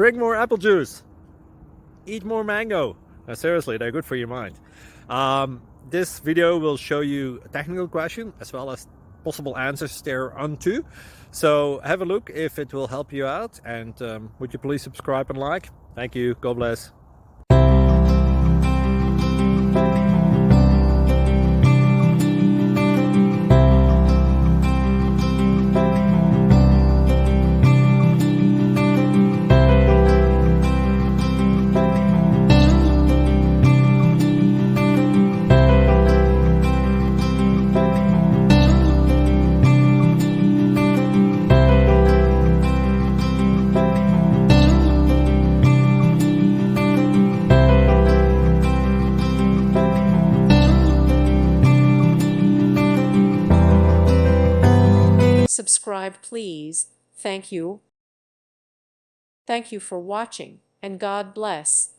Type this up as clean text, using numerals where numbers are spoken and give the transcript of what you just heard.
Drink more apple juice. Eat more mango. No, seriously, they're good for your mind. This video will show you a technical question as well as possible answers thereunto. So have a look if it will help you out, and would you please subscribe and like? Thank you. God bless. Subscribe, please. Thank you. Thank you for watching, and God bless.